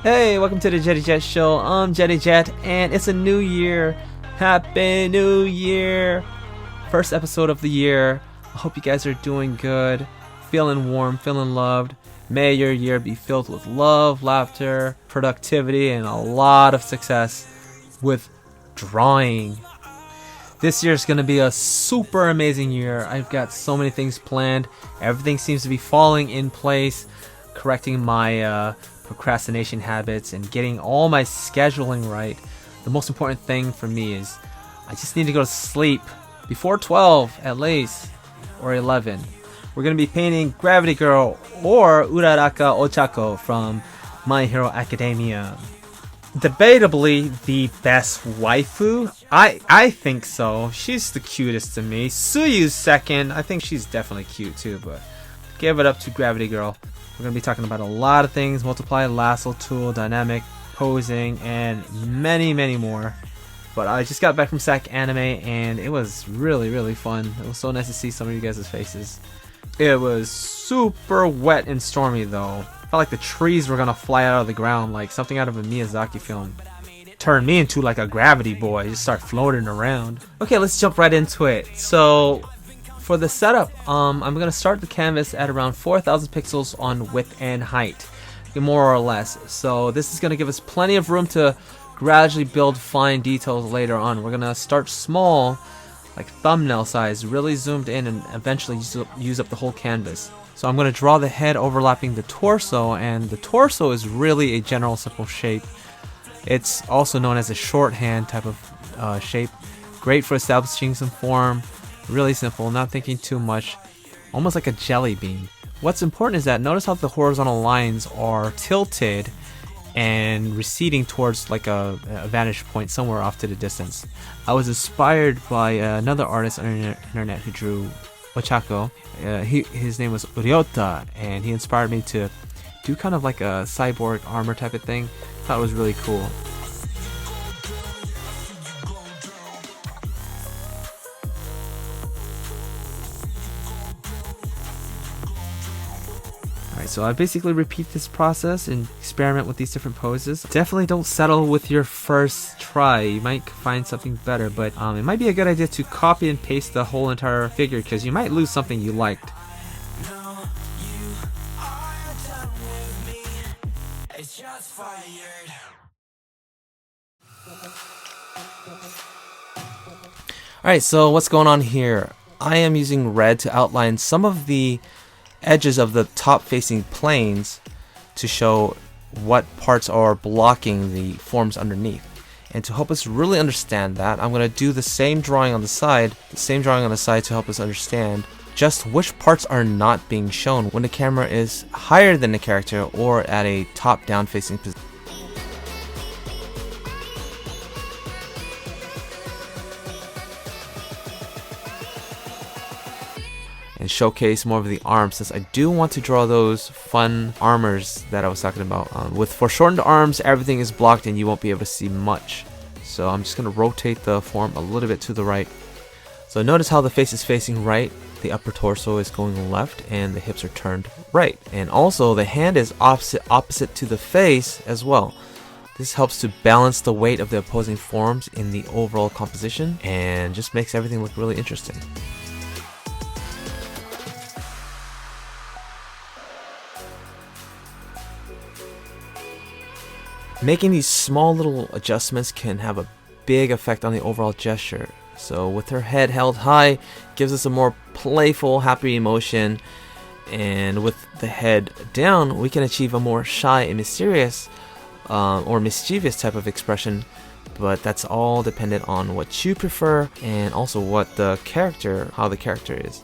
Hey, welcome to the Jetty Jet Show. I'm Jetty Jet, and it's a new year. Happy New Year! First episode of the year. I hope you guys are doing good, feeling warm, feeling loved. May your year be filled with love, laughter, productivity, and a lot of success with drawing. This year is going to be a super amazing year. I've got so many things planned. Everything seems to be falling in place, correcting my procrastination habits and getting all my scheduling right. The most important thing for me is I just need to go to sleep before 12 at least, or 11. We're going to be painting Gravity Girl or Uraraka Ochako from My Hero Academia. Debatably the best waifu. I think so. She's the cutest to me. Suyu's second. I think she's definitely cute too, but give it up to Gravity Girl. We're going to be talking about a lot of things: multiply, lasso tool, dynamic, posing, and many, many more. But I just got back from SAC Anime, and it was really, really fun. It was so nice to see some of you guys' faces. It was super wet and stormy, though. Felt like the trees were going to fly out of the ground, like something out of a Miyazaki film. Turned me into like a gravity boy, just start floating around. Okay, let's jump right into it. So, for the setup, I'm going to start the canvas at around 4,000 pixels on width and height, more or less. So this is going to give us plenty of room to gradually build fine details later on. We're going to start small, like thumbnail size, really zoomed in, and eventually use up the whole canvas. So I'm going to draw the head overlapping the torso, and the torso is really a general simple shape. It's also known as a shorthand type of shape. Great for establishing some form. Really simple, not thinking too much, almost like a jelly bean. What's important is that notice how the horizontal lines are tilted and receding towards like a vantage point somewhere off to the distance. I was inspired by another artist on the internet who drew Ochako. His name was Ryota, and he inspired me to do kind of like a cyborg armor type of thing. Thought it was really cool. So I basically repeat this process and experiment with these different poses. Definitely don't settle with your first try. You might find something better, but it might be a good idea to copy and paste the whole entire figure, because you might lose something you liked. Alright, so what's going on here? I am using red to outline some of the edges of the top facing planes to show what parts are blocking the forms underneath. And to help us really understand that, I'm going to do the same drawing on the side to help us understand just which parts are not being shown when the camera is higher than the character or at a top down facing position. And showcase more of the arms, since I do want to draw those fun armors that I was talking about. With foreshortened arms, everything is blocked and you won't be able to see much. So I'm just going to rotate the form a little bit to the right. So notice how the face is facing right, the upper torso is going left, and the hips are turned right. And also the hand is opposite to the face as well. This helps to balance the weight of the opposing forms in the overall composition and just makes everything look really interesting. Making these small little adjustments can have a big effect on the overall gesture. So with her head held high, gives us a more playful, happy emotion, and with the head down, we can achieve a more shy and mysterious or mischievous type of expression. But that's all dependent on what you prefer and also what the character, how the character is.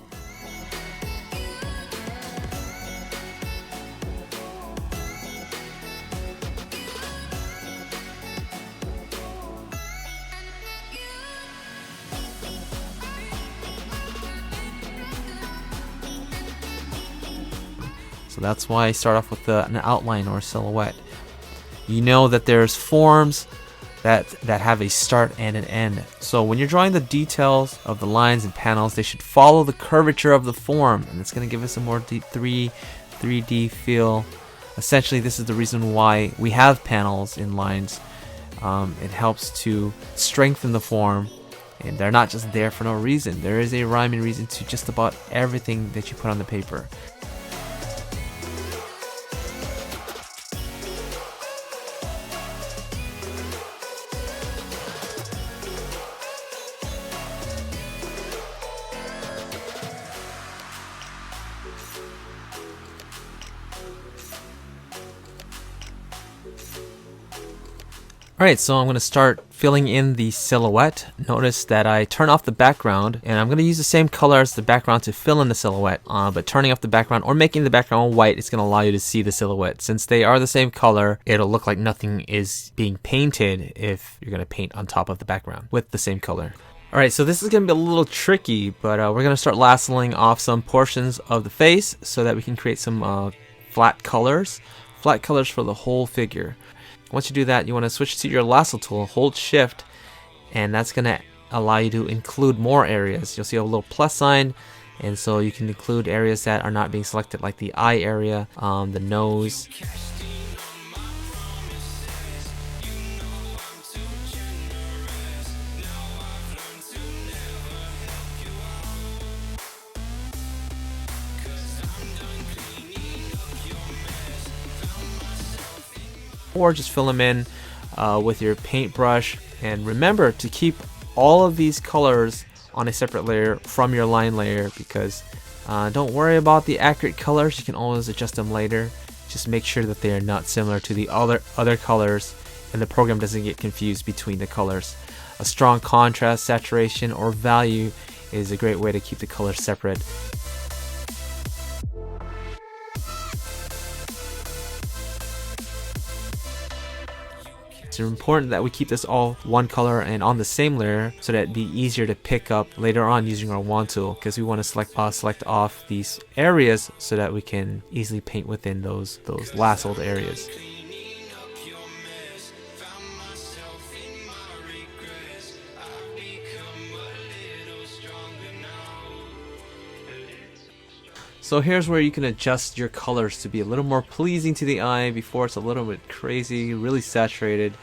So that's why I start off with an outline or a silhouette. You know that there's forms that have a start and an end. So when you're drawing the details of the lines and panels, they should follow the curvature of the form, and it's going to give us a more 3D feel Essentially, this is the reason why we have panels in lines. It helps to strengthen the form, and they're not just there for no reason. There is a rhyme and reason to just about everything that you put on the paper. Alright, so I'm going to start filling in the silhouette. Notice that I turn off the background, and I'm going to use the same color as the background to fill in the silhouette. But turning off the background or making the background white is going to allow you to see the silhouette. Since they are the same color, it'll look like nothing is being painted if you're going to paint on top of the background with the same color. Alright, so this is going to be a little tricky, but we're going to start lassoing off some portions of the face so that we can create some flat colors for the whole figure. Once you do that, you want to switch to your lasso tool, hold shift, and that's going to allow you to include more areas. You'll see a little plus sign, and so you can include areas that are not being selected, like the eye area, the nose. Or just fill them in with your paintbrush, and remember to keep all of these colors on a separate layer from your line layer, because don't worry about the accurate colors, you can always adjust them later. Just make sure that they are not similar to the other colors and the program doesn't get confused between the colors. A strong contrast, saturation, or value is a great way to keep the colors separate. It's important that we keep this all one color and on the same layer so that it'd be easier to pick up later on using our wand tool, because we want to select off these areas so that we can easily paint within those lassoed areas. So here's where you can adjust your colors to be a little more pleasing to the eye. Before it's a little bit crazy, really saturated.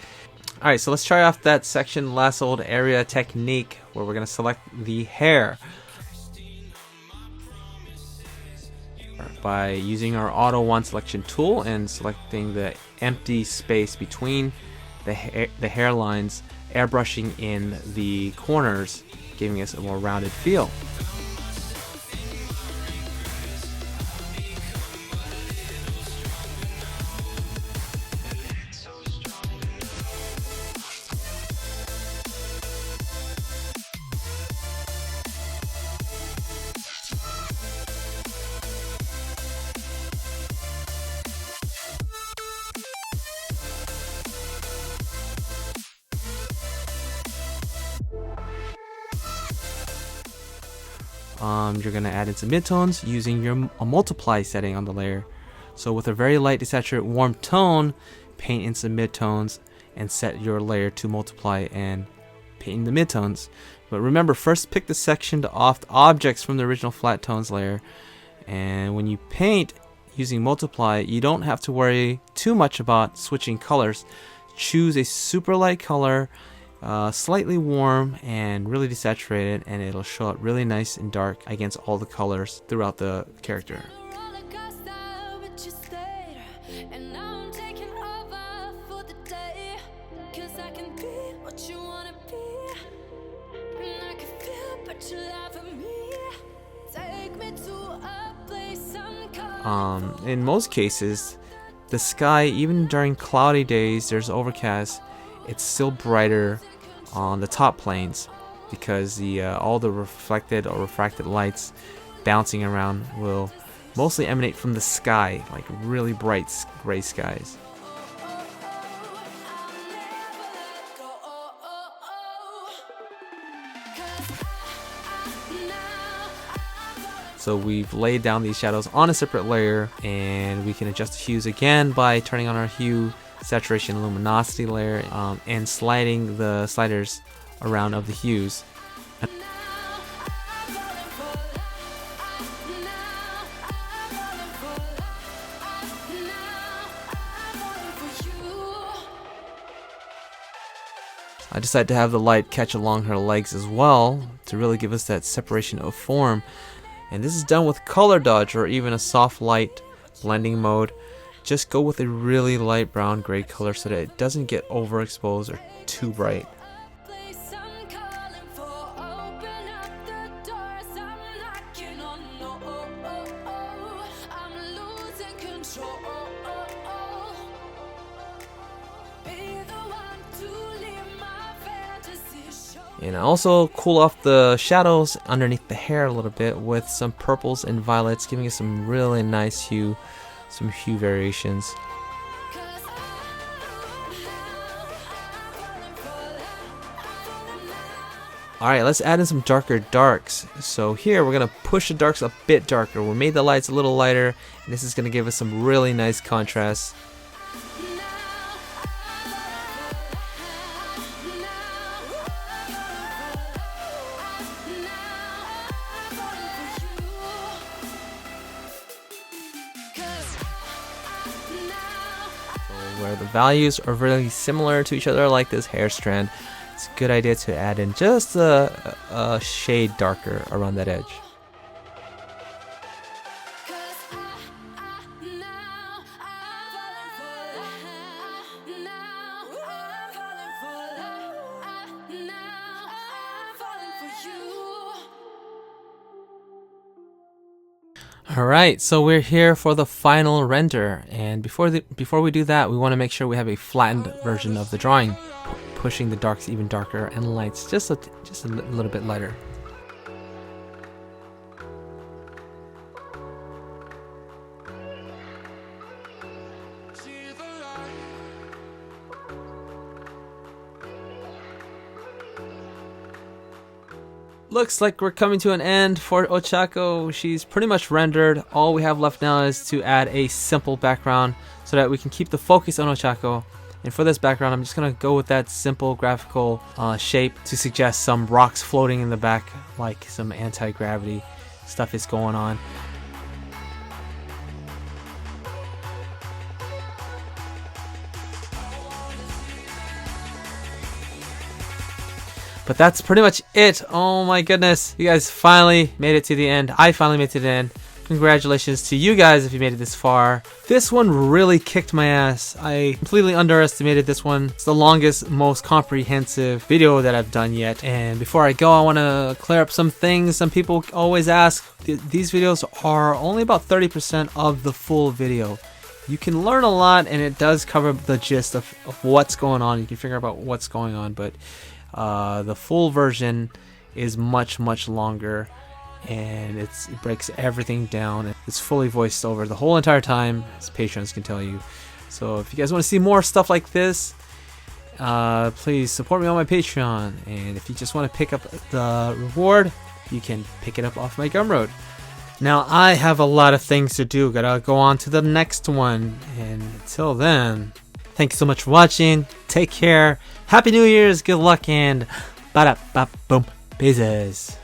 Alright, so let's try off that section lassoed area technique where we're going to select the hair by using our auto wand selection tool and selecting the empty space between the hairlines, airbrushing in the corners, giving us a more rounded feel. You're going to add in some midtones using your multiply setting on the layer. So with a very light desaturated warm tone, paint in some midtones and set your layer to multiply and paint in the midtones. But remember, first pick the section to off the objects from the original flat tones layer, and when you paint using multiply, you don't have to worry too much about switching colors. Choose a super light color, slightly warm and really desaturated, and it'll show up really nice and dark against all the colors throughout the character. In most cases, the sky, even during cloudy days, there's overcast, it's still brighter on the top planes, because all the reflected or refracted lights bouncing around will mostly emanate from the sky, like really bright gray skies. So we've laid down these shadows on a separate layer, and we can adjust the hues again by turning on our hue, saturation, luminosity layer, and sliding the sliders around of the hues. I decided to have the light catch along her legs as well to really give us that separation of form. And this is done with color dodge or even a soft light blending mode. Just go with a really light brown gray color so that it doesn't get overexposed or too bright. And I also cool off the shadows underneath the hair a little bit with some purples and violets, giving us some really nice hue, some hue variations. Alright, let's add in some darker darks. So here we're going to push the darks a bit darker. We made the lights a little lighter, and this is going to give us some really nice contrast. Where the values are really similar to each other, like this hair strand, it's a good idea to add in just a shade darker around that edge. Alright, so we're here for the final render, and before we do that, we want to make sure we have a flattened version of the drawing, pushing the darks even darker and lights just a little bit lighter. Looks like we're coming to an end for Ochako. She's pretty much rendered. All we have left now is to add a simple background so that we can keep the focus on Ochako. And for this background, I'm just going to go with that simple graphical shape to suggest some rocks floating in the back, like some anti-gravity stuff is going on. But that's pretty much it. Oh my goodness. You guys finally made it to the end. I finally made it to the end. Congratulations to you guys if you made it this far. This one really kicked my ass. I completely underestimated this one. It's the longest, most comprehensive video that I've done yet. And before I go, I want to clear up some things. Some people always ask. These videos are only about 30% of the full video. You can learn a lot, and it does cover the gist of what's going on. You can figure out what's going on, but the full version is much longer, and it breaks everything down. It's fully voiced over the whole entire time, as patrons can tell you. So if you guys want to see more stuff like this, please support me on my Patreon, and if you just want to pick up the reward, you can pick it up off my Gumroad. Now I have a lot of things to do. Gotta go on to the next one, and until then, thank you so much for watching. Take care. Happy New Year's, good luck, and ba-da-ba-boom. Peace.